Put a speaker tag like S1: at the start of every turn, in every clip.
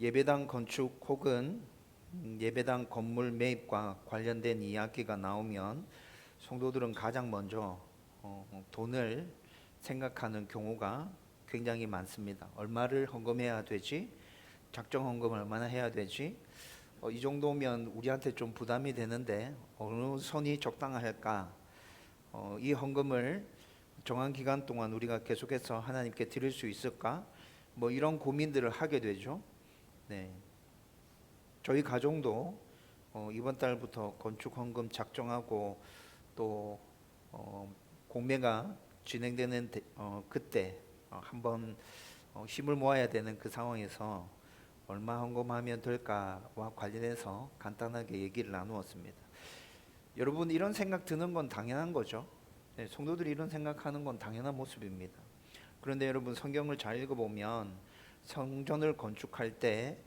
S1: 예배당 건축 혹은 예배당 건물 매입과 관련된 이야기가 나오면 성도들은 가장 먼저 돈을 생각하는 경우가 굉장히 많습니다. 얼마를 헌금해야 되지? 작정 헌금을 얼마나 해야 되지? 이 정도면 우리한테 좀 부담이 되는데 어느 선이 적당할까? 이 헌금을 정한 기간 동안 우리가 계속해서 하나님께 드릴 수 있을까? 이런 고민들을 하게 되죠. 네. 저희 가정도 이번 달부터 건축 헌금 작정하고 또 공매가 진행되는 그때 한번 힘을 모아야 되는 그 상황에서 얼마 헌금하면 될까와 관련해서 간단하게 얘기를 나누었습니다. 여러분, 이런 생각 드는 건 당연한 거죠. 네, 성도들이 이런 생각하는 건 당연한 모습입니다. 그런데 여러분, 성경을 잘 읽어보면 성전을 건축할 때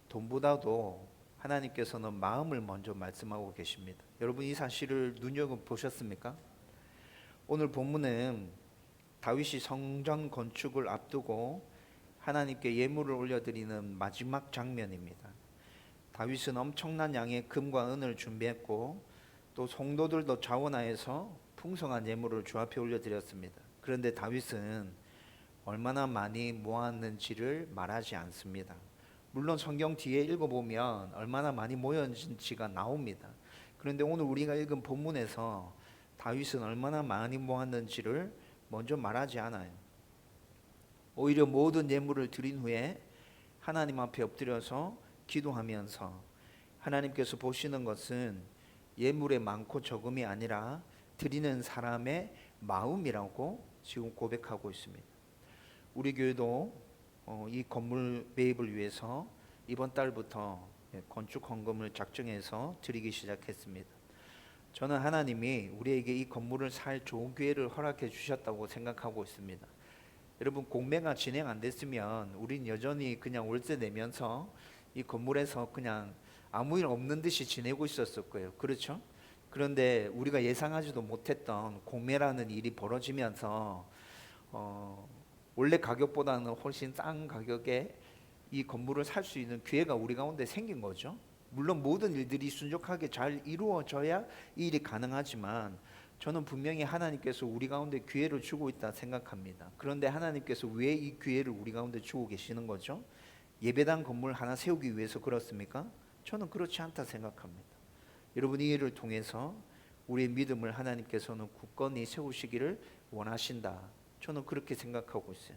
S1: 돈보다도 하나님께서는 마음을 먼저 말씀하고 계십니다. 여러분, 이 사실을 눈여겨보셨습니까? 오늘 본문은 다윗이 성전 건축을 앞두고 하나님께 예물을 올려드리는 마지막 장면입니다. 다윗은 엄청난 양의 금과 은을 준비했고 또 성도들도 자원하여서 풍성한 예물을 주 앞에 올려드렸습니다. 그런데 다윗은 얼마나 많이 모았는지를 말하지 않습니다. 물론 성경 뒤에 읽어보면 얼마나 많이 모였는지가 나옵니다. 그런데 오늘 우리가 읽은 본문에서 다윗은 얼마나 많이 모았는지를 먼저 말하지 않아요. 오히려 모든 예물을 드린 후에 하나님 앞에 엎드려서 기도하면서 하나님께서 보시는 것은 예물의 많고 적음이 아니라 드리는 사람의 마음이라고 지금 고백하고 있습니다. 우리 교회도 이 건물 매입을 위해서 이번 달부터 건축 헌금을 작정해서 드리기 시작했습니다. 저는 하나님이 우리에게 이 건물을 살 좋은 기회를 허락해 주셨다고 생각하고 있습니다. 여러분, 공매가 진행 안 됐으면 우린 여전히 그냥 월세 내면서 이 건물에서 그냥 아무 일 없는 듯이 지내고 있었을 거예요. 그렇죠? 그런데 우리가 예상하지도 못했던 공매라는 일이 벌어지면서 원래 가격보다는 훨씬 싼 가격에 이 건물을 살 수 있는 기회가 우리 가운데 생긴 거죠. 물론 모든 일들이 순적하게 잘 이루어져야 이 일이 가능하지만 저는 분명히 하나님께서 우리 가운데 기회를 주고 있다 생각합니다. 그런데 하나님께서 왜 이 기회를 우리 가운데 주고 계시는 거죠? 예배당 건물 하나 세우기 위해서 그렇습니까? 저는 그렇지 않다 생각합니다. 여러분, 이 일을 통해서 우리의 믿음을 하나님께서는 굳건히 세우시기를 원하신다. 저는 그렇게 생각하고 있어요.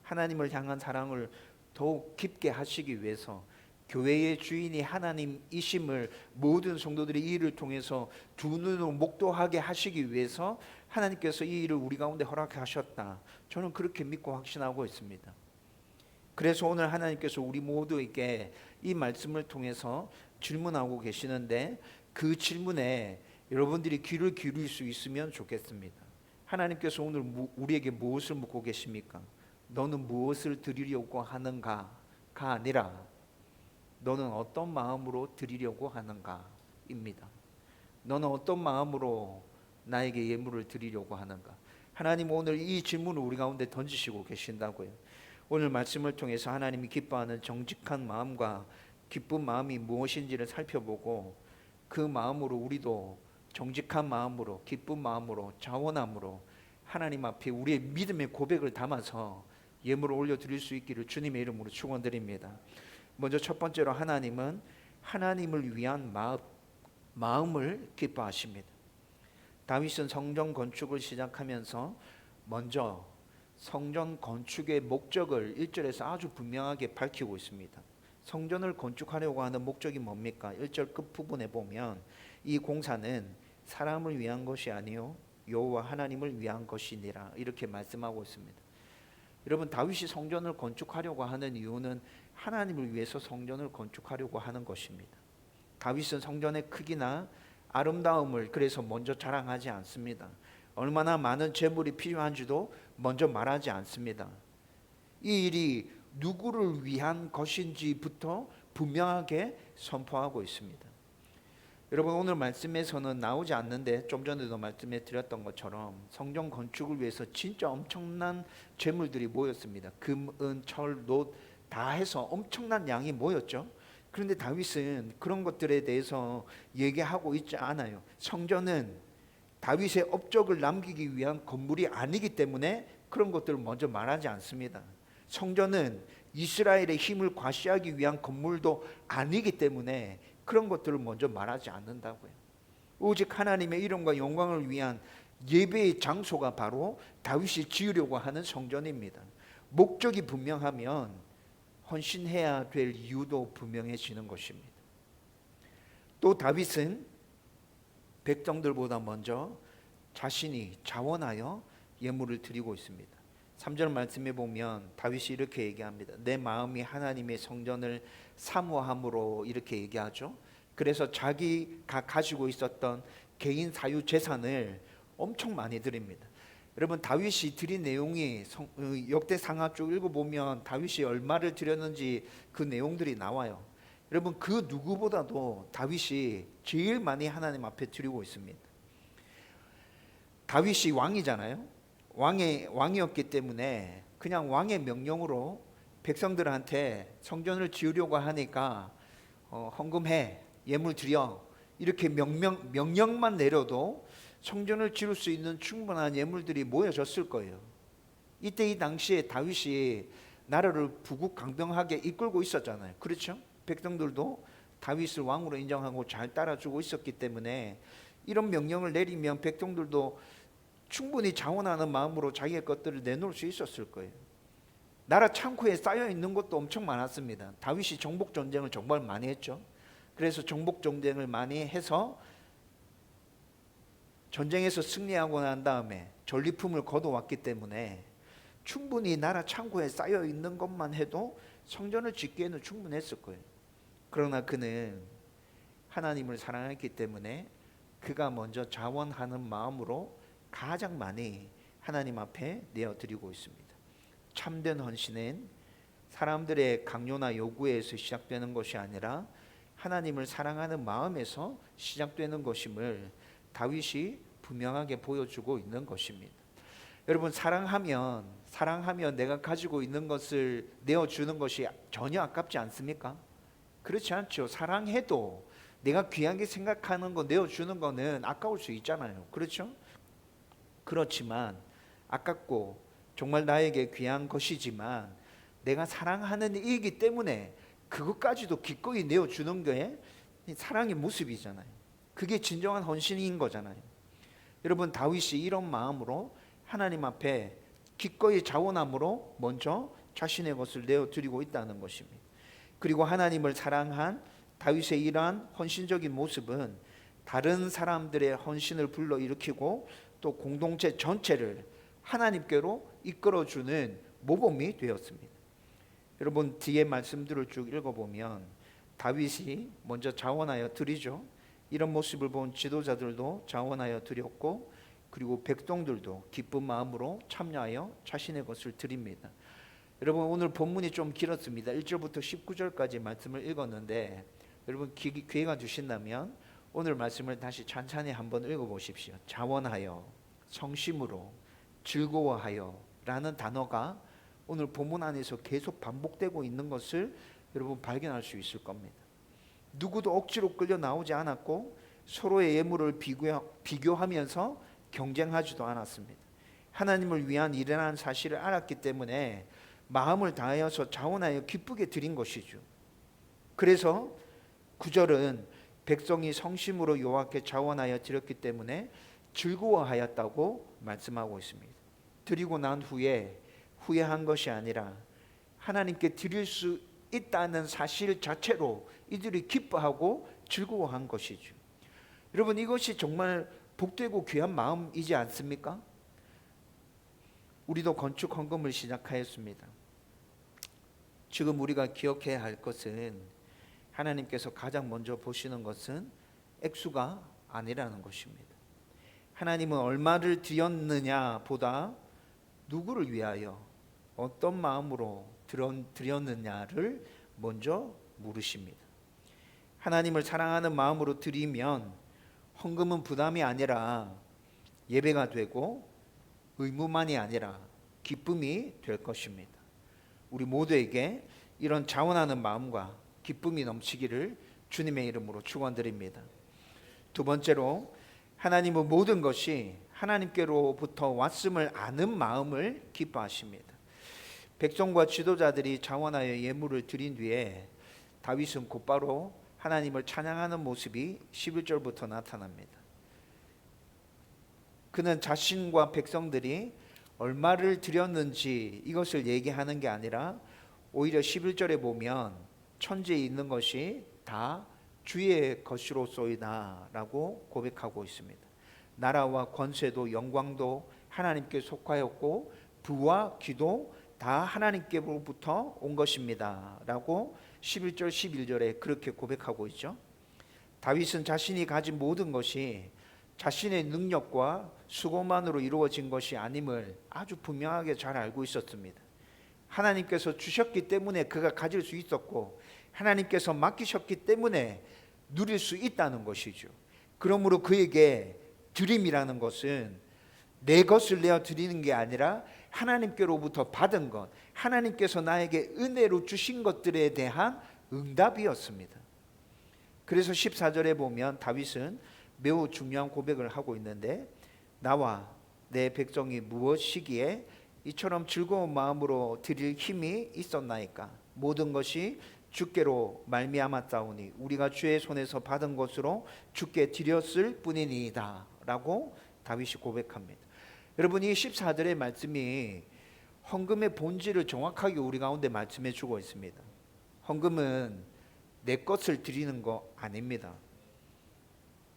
S1: 하나님을 향한 사랑을 더욱 깊게 하시기 위해서 교회의 주인이 하나님이심을 모든 성도들이 이 일을 통해서 두 눈으로 목도하게 하시기 위해서 하나님께서 이 일을 우리 가운데 허락하셨다. 저는 그렇게 믿고 확신하고 있습니다. 그래서 오늘 하나님께서 우리 모두에게 이 말씀을 통해서 질문하고 계시는데 그 질문에 여러분들이 귀를 기울일 수 있으면 좋겠습니다. 하나님께서 오늘 우리에게 무엇을 묻고 계십니까? 너는 무엇을 드리려고 하는가가 아니라 너는 어떤 마음으로 드리려고 하는가입니다. 너는 어떤 마음으로 나에게 예물을 드리려고 하는가? 하나님 오늘 이 질문을 우리 가운데 던지시고 계신다고요. 오늘 말씀을 통해서 하나님이 기뻐하는 정직한 마음과 기쁜 마음이 무엇인지를 살펴보고 그 마음으로 우리도 정직한 마음으로 기쁜 마음으로 자원함으로 하나님 앞에 우리의 믿음의 고백을 담아서 예물을 올려드릴 수 있기를 주님의 이름으로 축원드립니다. 먼저 첫 번째로 하나님은 하나님을 위한 마음을 기뻐하십니다. 다윗은 성전 건축을 시작하면서 먼저 성전 건축의 목적을 1절에서 아주 분명하게 밝히고 있습니다. 성전을 건축하려고 하는 목적이 뭡니까? 1절 끝부분에 보면 이 공사는 사람을 위한 것이 아니요 여호와 하나님을 위한 것이니라 이렇게 말씀하고 있습니다. 여러분, 다윗이 성전을 건축하려고 하는 이유는 하나님을 위해서 성전을 건축하려고 하는 것입니다. 다윗은 성전의 크기나 아름다움을 그래서 먼저 자랑하지 않습니다. 얼마나 많은 재물이 필요한지도 먼저 말하지 않습니다. 이 일이 누구를 위한 것인지부터 분명하게 선포하고 있습니다. 여러분, 오늘 말씀에서는 나오지 않는데 좀 전에도 말씀해 드렸던 것처럼 성전 건축을 위해서 진짜 엄청난 재물들이 모였습니다. 금, 은, 철, 놋, 다 해서 엄청난 양이 모였죠. 그런데 다윗은 그런 것들에 대해서 얘기하고 있지 않아요. 성전은 다윗의 업적을 남기기 위한 건물이 아니기 때문에 그런 것들을 먼저 말하지 않습니다. 성전은 이스라엘의 힘을 과시하기 위한 건물도 아니기 때문에 그런 것들을 먼저 말하지 않는다고요. 오직 하나님의 이름과 영광을 위한 예배의 장소가 바로 다윗이 지으려고 하는 성전입니다. 목적이 분명하면 헌신해야 될 이유도 분명해지는 것입니다. 또 다윗은 백성들보다 먼저 자신이 자원하여 예물을 드리고 있습니다. 3절 말씀에 보면 다윗이 이렇게 얘기합니다. 내 마음이 하나님의 성전을 사모함으로 이렇게 얘기하죠. 그래서 자기가 가지고 있었던 개인 사유 재산을 엄청 많이 드립니다. 여러분 다윗이 드린 내용이 역대상하 쪽 읽어보면 다윗이 얼마를 드렸는지 그 내용들이 나와요. 여러분 그 누구보다도 다윗이 제일 많이 하나님 앞에 드리고 있습니다. 다윗이 왕이잖아요. 왕이었기 때문에 그냥 왕의 명령으로 백성들한테 성전을 지으려고 하니까 헌금해, 예물 드려 이렇게 명령만 내려도 성전을 지을 수 있는 충분한 예물들이 모여졌을 거예요. 이때 이 당시에 다윗이 나라를 부국강병하게 이끌고 있었잖아요. 그렇죠? 백성들도 다윗을 왕으로 인정하고 잘 따라주고 있었기 때문에 이런 명령을 내리면 백성들도 충분히 자원하는 마음으로 자기의 것들을 내놓을 수 있었을 거예요. 나라 창고에 쌓여 있는 것도 엄청 많았습니다. 다윗이 정복 전쟁을 정말 많이 했죠. 그래서 정복 전쟁을 많이 해서 전쟁에서 승리하고 난 다음에 전리품을 거둬왔기 때문에 충분히 나라 창고에 쌓여 있는 것만 해도 성전을 짓기에는 충분했을 거예요. 그러나 그는 하나님을 사랑했기 때문에 그가 먼저 자원하는 마음으로 가장 많이 하나님 앞에 내어드리고 있습니다. 참된 헌신은 사람들의 강요나 요구에서 시작되는 것이 아니라 하나님을 사랑하는 마음에서 시작되는 것임을 다윗이 분명하게 보여주고 있는 것입니다. 여러분 사랑하면 내가 가지고 있는 것을 내어주는 것이 전혀 아깝지 않습니까? 그렇지 않죠. 사랑해도 내가 귀하게 생각하는 거 내어주는 거는 아까울 수 있잖아요. 그렇죠? 그렇지만 아깝고 정말 나에게 귀한 것이지만 내가 사랑하는 이이기 때문에 그것까지도 기꺼이 내어주는 게 사랑의 모습이잖아요. 그게 진정한 헌신인 거잖아요. 여러분 다윗이 이런 마음으로 하나님 앞에 기꺼이 자원함으로 먼저 자신의 것을 내어드리고 있다는 것입니다. 그리고 하나님을 사랑한 다윗의 이러한 헌신적인 모습은 다른 사람들의 헌신을 불러일으키고 또 공동체 전체를 하나님께로 이끌어주는 모범이 되었습니다. 여러분 뒤에 말씀들을 쭉 읽어보면 다윗이 먼저 자원하여 드리죠. 이런 모습을 본 지도자들도 자원하여 드렸고 그리고 백성들도 기쁜 마음으로 참여하여 자신의 것을 드립니다. 여러분 오늘 본문이 좀 길었습니다. 1절부터 19절까지 말씀을 읽었는데 여러분 기회가 주신다면 오늘 말씀을 다시 찬찬히 한번 읽어보십시오. 자원하여, 성심으로, 즐거워하여 라는 단어가 오늘 본문 안에서 계속 반복되고 있는 것을 여러분 발견할 수 있을 겁니다. 누구도 억지로 끌려 나오지 않았고 서로의 예물을 비교하면서 경쟁하지도 않았습니다. 하나님을 위한 일이라는 사실을 알았기 때문에 마음을 다하여서 자원하여 기쁘게 드린 것이죠. 그래서 9절은 백성이 성심으로 여호와께 자원하여 드렸기 때문에 즐거워하였다고 말씀하고 있습니다. 드리고 난 후에 후회한 것이 아니라 하나님께 드릴 수 있다는 사실 자체로 이들이 기뻐하고 즐거워한 것이죠. 여러분 이것이 정말 복되고 귀한 마음이지 않습니까? 우리도 건축 헌금을 시작하였습니다. 지금 우리가 기억해야 할 것은 하나님께서 가장 먼저 보시는 것은 액수가 아니라는 것입니다. 하나님은 얼마를 드렸느냐 보다 누구를 위하여 어떤 마음으로 드렸느냐를 먼저 물으십니다. 하나님을 사랑하는 마음으로 드리면 헌금은 부담이 아니라 예배가 되고 의무만이 아니라 기쁨이 될 것입니다. 우리 모두에게 이런 자원하는 마음과 기쁨이 넘치기를 주님의 이름으로 축원드립니다. 두 번째로 하나님은 모든 것이 하나님께로부터 왔음을 아는 마음을 기뻐하십니다. 백성과 지도자들이 자원하여 예물을 드린 뒤에 다윗은 곧바로 하나님을 찬양하는 모습이 11절부터 나타납니다. 그는 자신과 백성들이 얼마를 드렸는지 이것을 얘기하는 게 아니라 오히려 11절에 보면 천지에 있는 것이 다 주의 것이로소이다 라고 고백하고 있습니다. 나라와 권세도 영광도 하나님께 속하였고 부와 기도 다 하나님께로부터 온 것입니다 라고 11절 11절에 그렇게 고백하고 있죠. 다윗은 자신이 가진 모든 것이 자신의 능력과 수고만으로 이루어진 것이 아님을 아주 분명하게 잘 알고 있었습니다. 하나님께서 주셨기 때문에 그가 가질 수 있었고 하나님께서 맡기셨기 때문에 누릴 수 있다는 것이죠. 그러므로 그에게 드림이라는 것은 내 것을 내어 드리는 게 아니라 하나님께로부터 받은 것, 하나님께서 나에게 은혜로 주신 것들에 대한 응답이었습니다. 그래서 14절에 보면 다윗은 매우 중요한 고백을 하고 있는데, 나와 내 백성이 무엇이기에 이처럼 즐거운 마음으로 드릴 힘이 있었나이까? 모든 것이 주께로 말미암았사오니 우리가 주의 손에서 받은 것으로 주께 드렸을 뿐이니이다 라고 다윗이 고백합니다. 여러분, 이 14절의 말씀이 헌금의 본질을 정확하게 우리 가운데 말씀해 주고 있습니다. 헌금은 내 것을 드리는 거 아닙니다.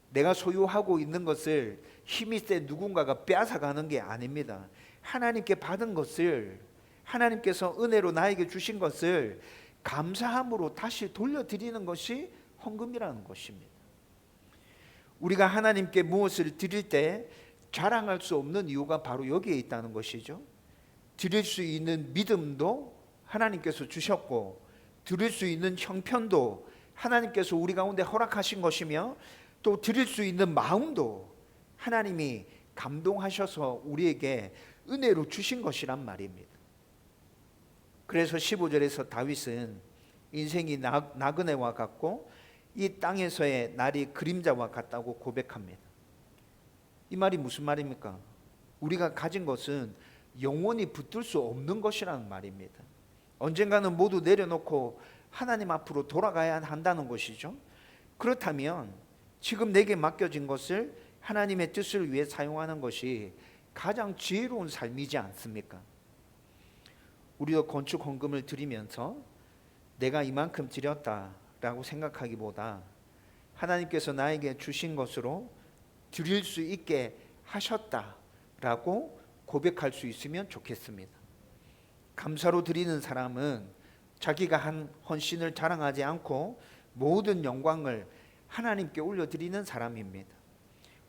S1: 내가 소유하고 있는 것을 힘이 센 누군가가 빼앗아가는 게 아닙니다. 하나님께 받은 것을, 하나님께서 은혜로 나에게 주신 것을 감사함으로 다시 돌려드리는 것이 헌금이라는 것입니다. 우리가 하나님께 무엇을 드릴 때 자랑할 수 없는 이유가 바로 여기에 있다는 것이죠. 드릴 수 있는 믿음도 하나님께서 주셨고 드릴 수 있는 형편도 하나님께서 우리 가운데 허락하신 것이며 또 드릴 수 있는 마음도 하나님이 감동하셔서 우리에게 은혜로 주신 것이란 말입니다. 그래서 15절에서 다윗은 인생이 나그네와 같고 이 땅에서의 날이 그림자와 같다고 고백합니다. 이 말이 무슨 말입니까? 우리가 가진 것은 영원히 붙들 수 없는 것이라는 말입니다. 언젠가는 모두 내려놓고 하나님 앞으로 돌아가야 한다는 것이죠. 그렇다면 지금 내게 맡겨진 것을 하나님의 뜻을 위해 사용하는 것이 가장 지혜로운 삶이지 않습니까? 우리도 건축 헌금을 드리면서 내가 이만큼 드렸다라고 생각하기보다 하나님께서 나에게 주신 것으로 드릴 수 있게 하셨다라고 고백할 수 있으면 좋겠습니다. 감사로 드리는 사람은 자기가 한 헌신을 자랑하지 않고 모든 영광을 하나님께 올려드리는 사람입니다.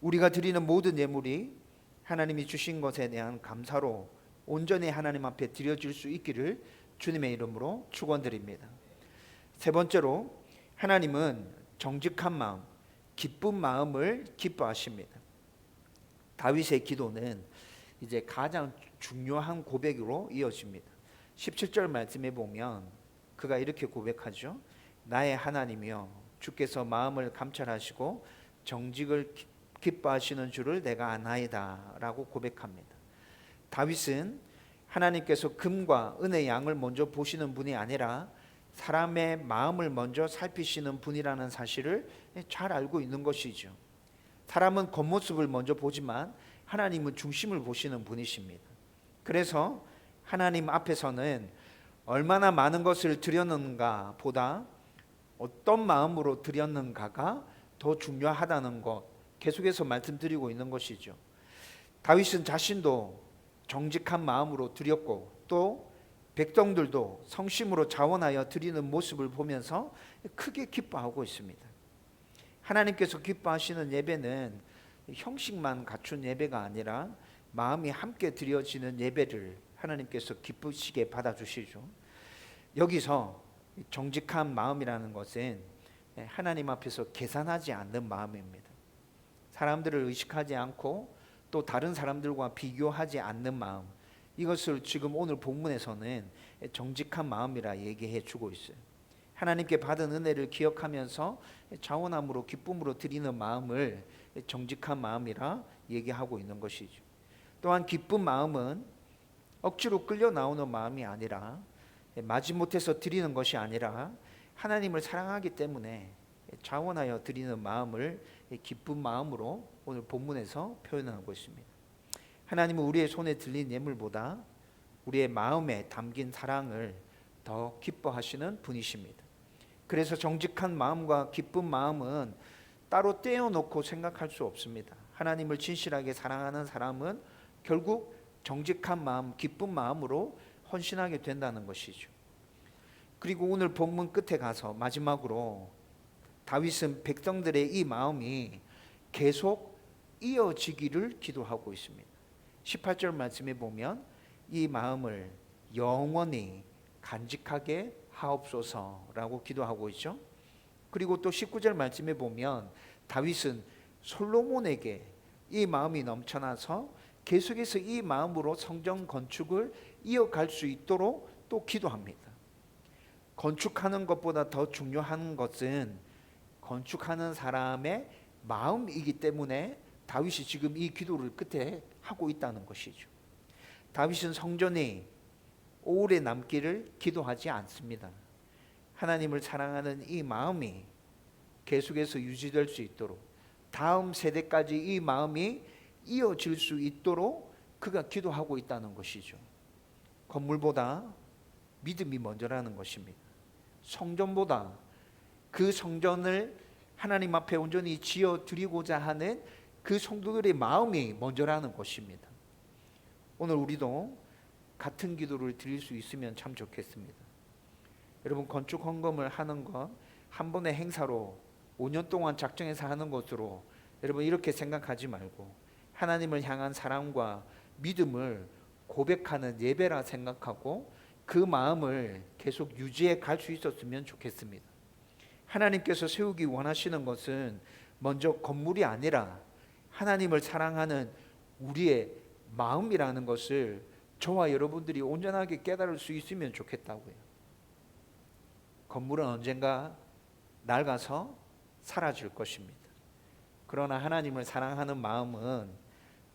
S1: 우리가 드리는 모든 예물이 하나님이 주신 것에 대한 감사로 온전히 하나님 앞에 드려질 수 있기를 주님의 이름으로 축원드립니다. 세 번째로, 하나님은 정직한 마음, 기쁜 마음을 기뻐하십니다. 다윗의 기도는 이제 가장 중요한 고백으로 이어집니다. 17절 말씀에 보면 그가 이렇게 고백하죠. 나의 하나님이여, 주께서 마음을 감찰하시고 정직을 기뻐하시는 줄을 내가 아나이다 라고 고백합니다. 다윗은 하나님께서 금과 은의 양을 먼저 보시는 분이 아니라 사람의 마음을 먼저 살피시는 분이라는 사실을 잘 알고 있는 것이죠. 사람은 겉모습을 먼저 보지만 하나님은 중심을 보시는 분이십니다. 그래서 하나님 앞에서는 얼마나 많은 것을 드렸는가 보다 어떤 마음으로 드렸는가가 더 중요하다는 것 계속해서 말씀드리고 있는 것이죠. 다윗은 자신도 정직한 마음으로 드렸고 또 백성들도 성심으로 자원하여 드리는 모습을 보면서 크게 기뻐하고 있습니다. 하나님께서 기뻐하시는 예배는 형식만 갖춘 예배가 아니라 마음이 함께 드려지는 예배를 하나님께서 기쁘시게 받아주시죠. 여기서 정직한 마음이라는 것은 하나님 앞에서 계산하지 않는 마음입니다. 사람들을 의식하지 않고 또 다른 사람들과 비교하지 않는 마음, 이것을 지금 오늘 본문에서는 정직한 마음이라 얘기해 주고 있어요. 하나님께 받은 은혜를 기억하면서 자원함으로 기쁨으로 드리는 마음을 정직한 마음이라 얘기하고 있는 것이죠. 또한 기쁜 마음은 억지로 끌려 나오는 마음이 아니라, 마지못해서 드리는 것이 아니라 하나님을 사랑하기 때문에 자원하여 드리는 마음을 기쁜 마음으로 오늘 본문에서 표현하고 있습니다. 하나님은 우리의 손에 들린 예물보다 우리의 마음에 담긴 사랑을 더 기뻐하시는 분이십니다. 그래서 정직한 마음과 기쁜 마음은 따로 떼어놓고 생각할 수 없습니다. 하나님을 진실하게 사랑하는 사람은 결국 정직한 마음, 기쁜 마음으로 헌신하게 된다는 것이죠. 그리고 오늘 본문 끝에 가서 마지막으로 다윗은 백성들의 이 마음이 계속 이어지기를 기도하고 있습니다. 18절 말씀에 보면 이 마음을 영원히 간직하게 하옵소서라고 기도하고 있죠. 그리고 또 19절 말씀에 보면 다윗은 솔로몬에게 이 마음이 넘쳐나서 계속해서 이 마음으로 성전 건축을 이어갈 수 있도록 또 기도합니다. 건축하는 것보다 더 중요한 것은 건축하는 사람의 마음이기 때문에 다윗이 지금 이 기도를 끝에 하고 있다는 것이죠. 다윗은 성전이 오래 남기를 기도하지 않습니다. 하나님을 사랑하는 이 마음이 계속해서 유지될 수 있도록, 다음 세대까지 이 마음이 이어질 수 있도록 그가 기도하고 있다는 것이죠. 건물보다 믿음이 먼저라는 것입니다. 성전보다 그 성전을 하나님 앞에 온전히 지어 드리고자 하는 그 성도들의 마음이 먼저라는 것입니다. 오늘 우리도 같은 기도를 드릴 수 있으면 참 좋겠습니다. 여러분, 건축 헌금을 하는 것 한 번의 행사로 5년 동안 작정해서 하는 것으로 여러분 이렇게 생각하지 말고 하나님을 향한 사랑과 믿음을 고백하는 예배라 생각하고 그 마음을 계속 유지해 갈 수 있었으면 좋겠습니다. 하나님께서 세우기 원하시는 것은 먼저 건물이 아니라 하나님을 사랑하는 우리의 마음이라는 것을 저와 여러분들이 온전하게 깨달을 수 있으면 좋겠다고요. 건물은 언젠가 낡아서 사라질 것입니다. 그러나 하나님을 사랑하는 마음은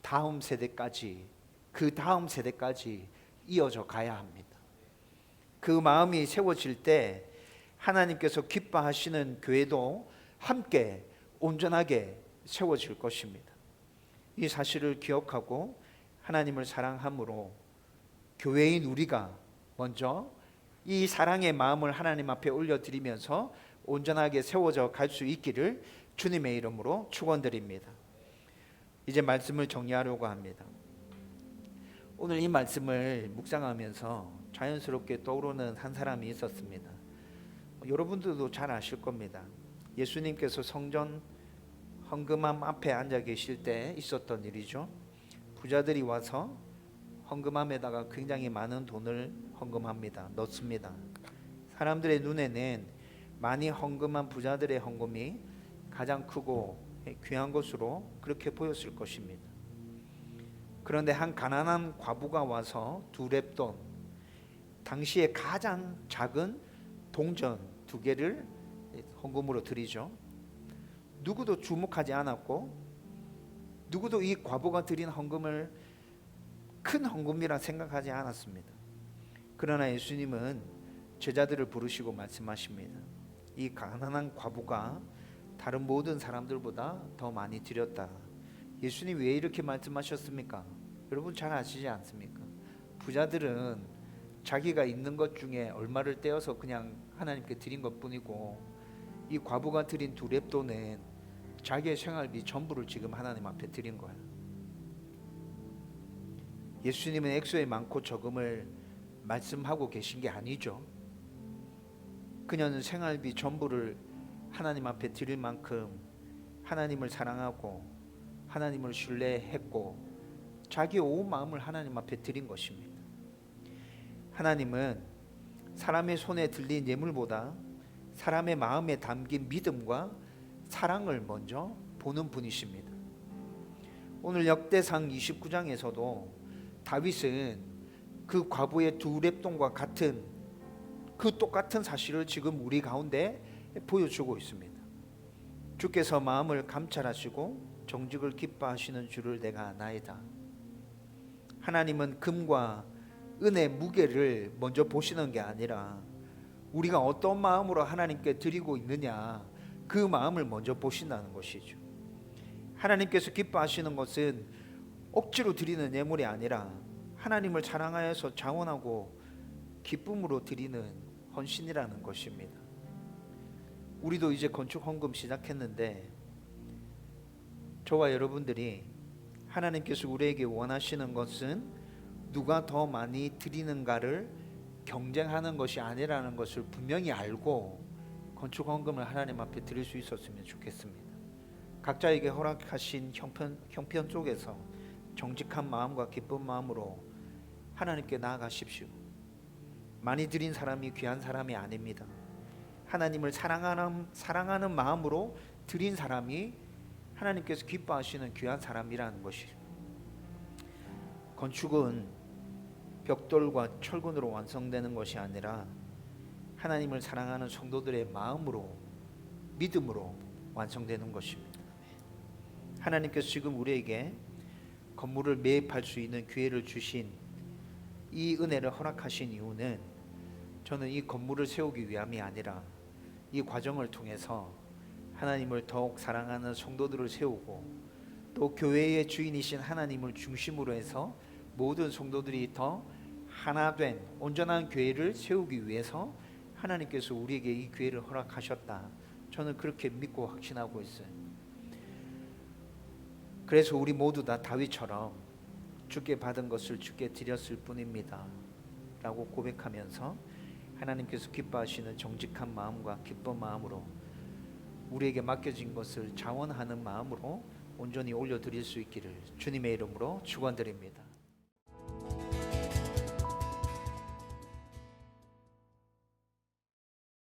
S1: 다음 세대까지, 그 다음 세대까지 이어져 가야 합니다. 그 마음이 세워질 때 하나님께서 기뻐하시는 교회도 함께 온전하게 세워질 것입니다. 이 사실을 기억하고 하나님을 사랑함으로 교회인 우리가 먼저 이 사랑의 마음을 하나님 앞에 올려드리면서 온전하게 세워져 갈 수 있기를 주님의 이름으로 축원드립니다. 이제 말씀을 정리하려고 합니다. 오늘 이 말씀을 묵상하면서 자연스럽게 떠오르는 한 사람이 있었습니다. 여러분들도 잘 아실 겁니다. 예수님께서 성전 헌금함 앞에 앉아 계실 때 있었던 일이죠. 부자들이 와서 헌금함에다가 굉장히 많은 돈을 헌금합니다. 넣습니다. 사람들의 눈에는 많이 헌금한 부자들의 헌금이 가장 크고 귀한 것으로 그렇게 보였을 것입니다. 그런데 한 가난한 과부가 와서 2렙돈, 당시에 가장 작은 동전 2개를 헌금으로 드리죠. 누구도 주목하지 않았고 누구도 이 과부가 드린 헌금을 큰 헌금이라 생각하지 않았습니다. 그러나 예수님은 제자들을 부르시고 말씀하십니다. 이 가난한 과부가 다른 모든 사람들보다 더 많이 드렸다. 예수님 왜 이렇게 말씀하셨습니까? 여러분 잘 아시지 않습니까? 부자들은 자기가 있는 것 중에 얼마를 떼어서 그냥 하나님께 드린 것뿐이고, 이 과부가 드린 2렙돈은 자기의 생활비 전부를 지금 하나님 앞에 드린 거예요. 예수님은 액수의 많고 적음을 말씀하고 계신 게 아니죠. 그녀는 생활비 전부를 하나님 앞에 드릴 만큼 하나님을 사랑하고 하나님을 신뢰했고 자기의 온 마음을 하나님 앞에 드린 것입니다. 하나님은 사람의 손에 들린 예물보다 사람의 마음에 담긴 믿음과 사랑을 먼저 보는 분이십니다. 오늘 역대상 29장에서도 다윗은 그 과부의 두 랩돈과 같은 그 똑같은 사실을 지금 우리 가운데 보여주고 있습니다. 주께서 마음을 감찰하시고 정직을 기뻐하시는 줄을 내가 아나이다. 하나님은 금과 은의 무게를 먼저 보시는 게 아니라 우리가 어떤 마음으로 하나님께 드리고 있느냐, 그 마음을 먼저 보신다는 것이죠. 하나님께서 기뻐하시는 것은 억지로 드리는 예물이 아니라 하나님을 사랑하여서 자원하고 기쁨으로 드리는 헌신이라는 것입니다. 우리도 이제 건축 헌금 시작했는데 저와 여러분들이 하나님께서 우리에게 원하시는 것은 누가 더 많이 드리는가를 경쟁하는 것이 아니라는 것을 분명히 알고 건축 헌금을 하나님 앞에 드릴 수 있었으면 좋겠습니다. 각자에게 허락하신 형편 속에서 정직한 마음과 기쁜 마음으로 하나님께 나아가십시오. 많이 드린 사람이 귀한 사람이 아닙니다. 하나님을 사랑하는 마음으로 드린 사람이 하나님께서 기뻐하시는 귀한 사람이라는 것이죠. 건축은 벽돌과 철근으로 완성되는 것이 아니라 하나님을 사랑하는 성도들의 마음으로, 믿음으로 완성되는 것입니다. 하나님께서 지금 우리에게 건물을 매입할 수 있는 기회를 주신 이 은혜를 허락하신 이유는 저는 이 건물을 세우기 위함이 아니라 이 과정을 통해서 하나님을 더욱 사랑하는 성도들을 세우고 또 교회의 주인이신 하나님을 중심으로 해서 모든 성도들이 더 하나된 온전한 교회를 세우기 위해서 하나님께서 우리에게 이 기회를 허락하셨다. 저는 그렇게 믿고 확신하고 있어요. 그래서 우리 모두 다 다윗처럼 주께 받은 것을 주께 드렸을 뿐입니다 라고 고백하면서 하나님께서 기뻐하시는 정직한 마음과 기쁜 마음으로 우리에게 맡겨진 것을 자원하는 마음으로 온전히 올려드릴 수 있기를 주님의 이름으로 축원드립니다.